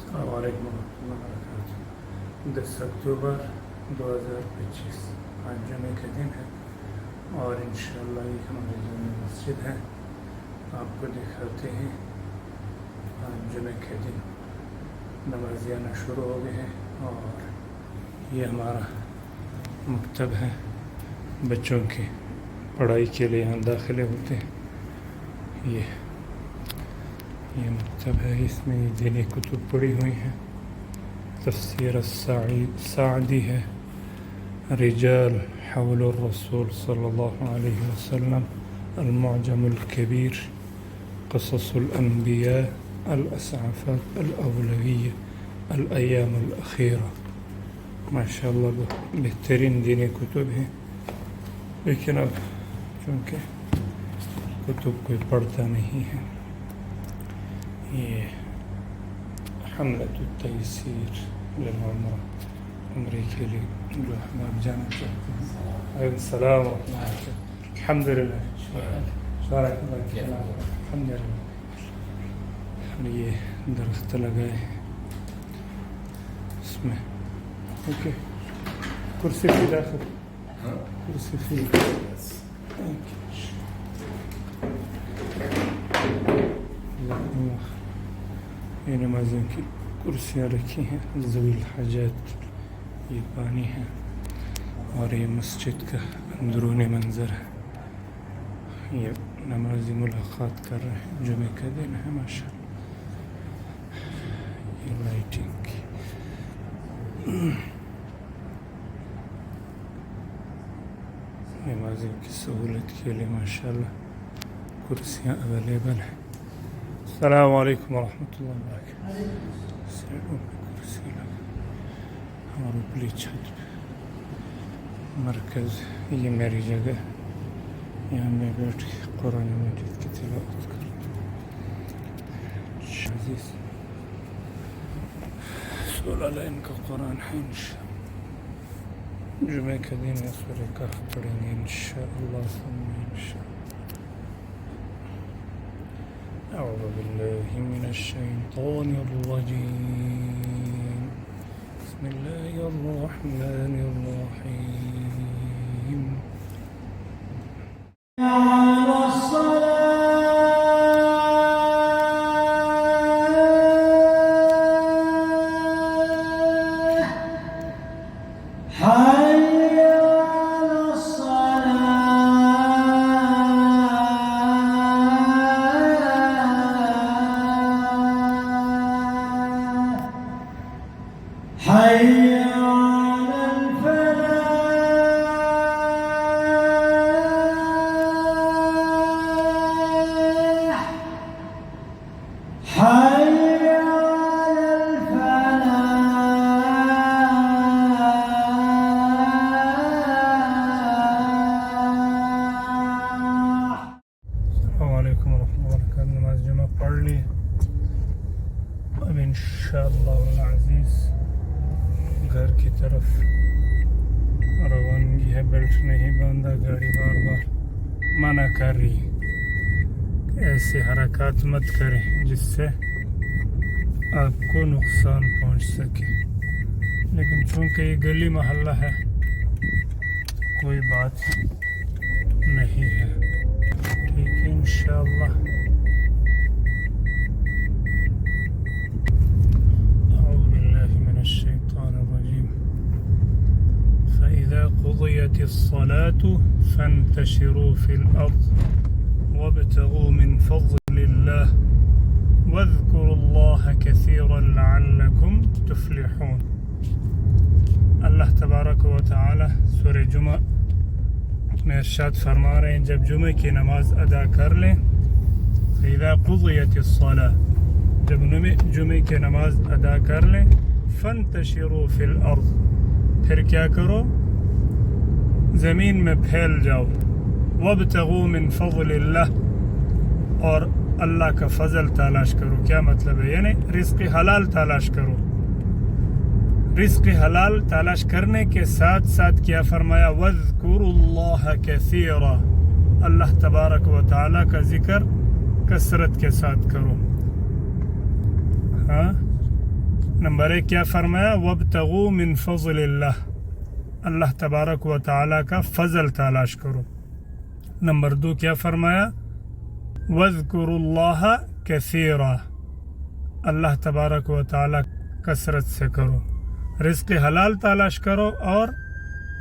السلام علیکم ورحمۃ اللہ وبرکاتہ۔ 10 اکتوبر 2025 آج جمعے کا دن ہے اور انشاءاللہ یہ ہماری جامع مسجد ہے، آپ کو دکھاتے ہیں۔ آج جمعے کے دن نماز آنا شروع ہو گئے ہیں اور یہ ہمارا مکتب ہے، بچوں کی پڑھائی کے لیے یہاں داخلے ہوتے ہیں۔ یہ مکتب ہے، اس میں دینی کتب پڑھی ہوئی ہیں۔ تفسیر السعدی ہے، رجال حول الرسول صلی اللہ علیہ وسلم، المعجم الکبیر، قصص الانبیاء، الاسعافات الاولویہ، الایام الاخیرہ۔ ماشاء اللہ بہترین دینی کتب ہیں، لیکن اب چونکہ کتب کوئی پڑھتا نہیں ہے۔ یہ حملۃ التیسیر للعمرہ، عمرے کے لیے جو ہم آپ جانا چاہتے ہیں۔ علیکم السلام ورحمۃ اللہ وبرکاتہ۔ الحمد للہ، الحمد للہ۔ یہ درخت لگائے ہیں اس میں، اوکے، کرسی فی داخل، کرسی فی یہ نمازوں کی کرسیاں رکھی ہیں، ذوی الحاجات۔ یہ پانی ہے اور یہ مسجد کا اندرونی منظر ہے۔ یہ نمازی ملاقات کر رہے ہیں، جمعے کا دن ہے ماشاءاللہ۔ یہ لائٹنگ کی نمازوں کی سہولت کے لیے ماشاءاللہ کرسیاں اویلیبل ہیں۔ السلام علیکم ورحمۃ اللہ وبرکاتہ۔ سائڈوں پہ کرسی لگا اور اوپری چھت پہ مرکز، یہ میری جگہ، یہاں میں بیٹھ کے قرآن مجید کی تلاوت کرتا ہوں۔ 16 لائن کا قرآن ہے انشاءاللہ۔ جمعہ کا دن ہے، سورہ کہف پڑھیں گے انشاءاللہ ثم انشاءاللہ۔ أعوذ بالله من الشيطان الرجيم، بسم الله الرحمن الرحيم۔ على الصلاة انشاءاللہ العزیز گھر کی طرف روانگی ہے۔ بیلٹ نہیں باندھا، گاڑی بار بار منع کر رہی ہے کہ ایسے حرکات مت کریں جس سے آپ کو نقصان پہنچ سکے، لیکن چونکہ یہ گلی محلہ ہے کوئی بات نہیں ہے، ٹھیک ہے انشاءاللہ۔ فإذا قضيت الصلاة فانتشروا في الأرض وابتغوا من فضل الله واذكروا الله كثيرا لعلكم تفلحون۔ اللہ تبارک و تعالی سورہ جمعہ میں ارشاد فرما رہے ہیں، جب جمعہ کی نماز ادا کر لیں، فإذا قضيت الصلاة، جب جمعہ کی نماز ادا کر لیں، فانتشروا في الأرض، پھر کیا کرو، زمین میں پھیل جاؤ، وابتغوا من فضل اللہ، اور اللہ کا فضل تلاش کرو۔ کیا مطلب ہے؟ یعنی رزق حلال تلاش کرو۔ رزق حلال تلاش کرنے کے ساتھ ساتھ کیا فرمایا، وَاذْكُرُوا اللَّهَ كَثِيرًا، اللہ تبارک و تعالیٰ کا ذکر کثرت کے ساتھ کرو۔ ہاں نمبر 1 کیا فرمایا؟ وابتغوا من فضل اللہ، اللہ تبارک و تعالیٰ کا فضل تلاش کرو۔ نمبر 2 کیا فرمایا؟ واذکروا اللہ کثیرا، اللہ تبارک و تعالیٰ کثرت سے کرو، رزق حلال تلاش کرو اور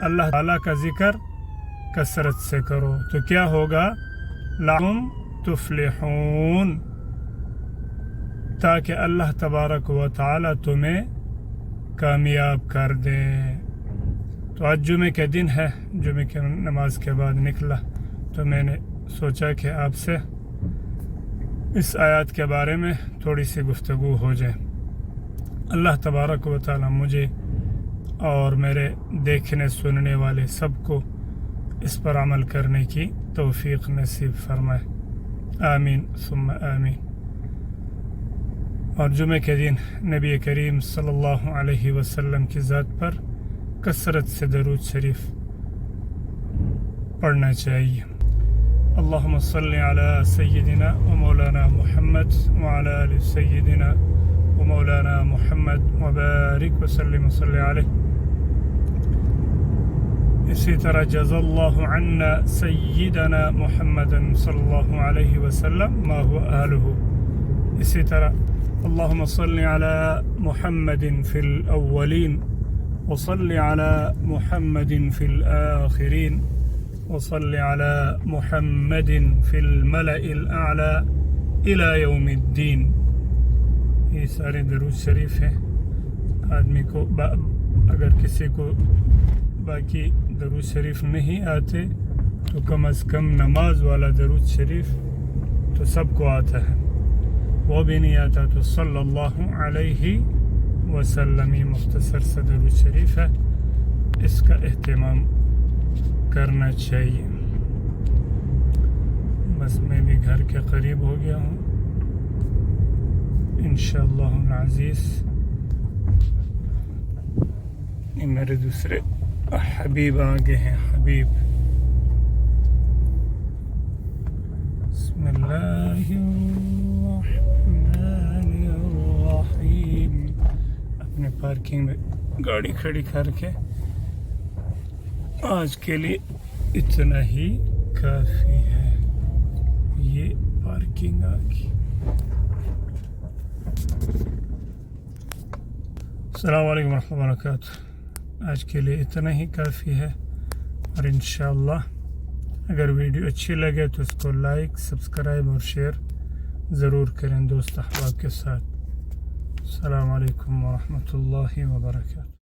اللہ تعالیٰ کا ذکر کثرت سے کرو، تو کیا ہوگا؟ لعلکم تفلحون، تاکہ اللہ تبارک و تعالیٰ تمہیں کامیاب کر دے۔ تو آج جمعے کے دن ہے، جمعے کی نماز کے بعد نکلا تو میں نے سوچا کہ آپ سے اس آیات کے بارے میں تھوڑی سی گفتگو ہو جائے۔ اللہ تبارک و تعالیٰ مجھے اور میرے دیکھنے سننے والے سب کو اس پر عمل کرنے کی توفیق نصیب فرمائے، آمین ثم آمین۔ اور جمعے کے دن نبی کریم صلی اللہ علیہ وسلم کی ذات پر کثرت سے درود شریف پڑھنا چاہیے۔ اللہم صلی علی سیدنا و مولانا محمد وعلی آل سیدنا و مولانا محمد وبارک وسلم وصلی علیہ۔ اسی طرح جزا اللہ عنا سیدنا محمد صلی اللہ علیہ وسلم ما هو اہلہ۔ اسی طرح اللہم صلی علی محمد فی الاولین وصل على محمد في الآخرين وصل على محمد في الملأ الأعلى إلى يوم الدين۔ یہ سارے درود شریف ہیں۔ آدمی کو اگر کسی کو باقی درود شریف نہیں آتے تو کم از کم نماز والا درود شریف تو سب کو آتا ہے، وہ بھی نہیں آتا تو صلی اللہ علیہ وسلم ہی مختصر سے درود شریف ہے، اس کا اہتمام کرنا چاہیے۔ بس میں بھی گھر کے قریب ہو گیا ہوں انشاءاللہ العزیز۔ یہ میرے دوسرے حبیب آگے ہیں، حبیب۔ بسم اللہ الرحمن الرحیم۔ اپنے پارکنگ میں گاڑی کھڑی کر کے آج کے لیے اتنا ہی کافی ہے۔ یہ پارکنگ آگی۔ السلام علیکم ورحمۃ اللہ وبرکاتہ۔ آج کے لیے اتنا ہی کافی ہے، اور انشاءاللہ اگر ویڈیو اچھی لگے تو اس کو لائک، سبسکرائب اور شیئر ضرور کریں دوست احباب کے ساتھ۔ السلام علیکم ورحمۃ اللہ وبرکاتہ۔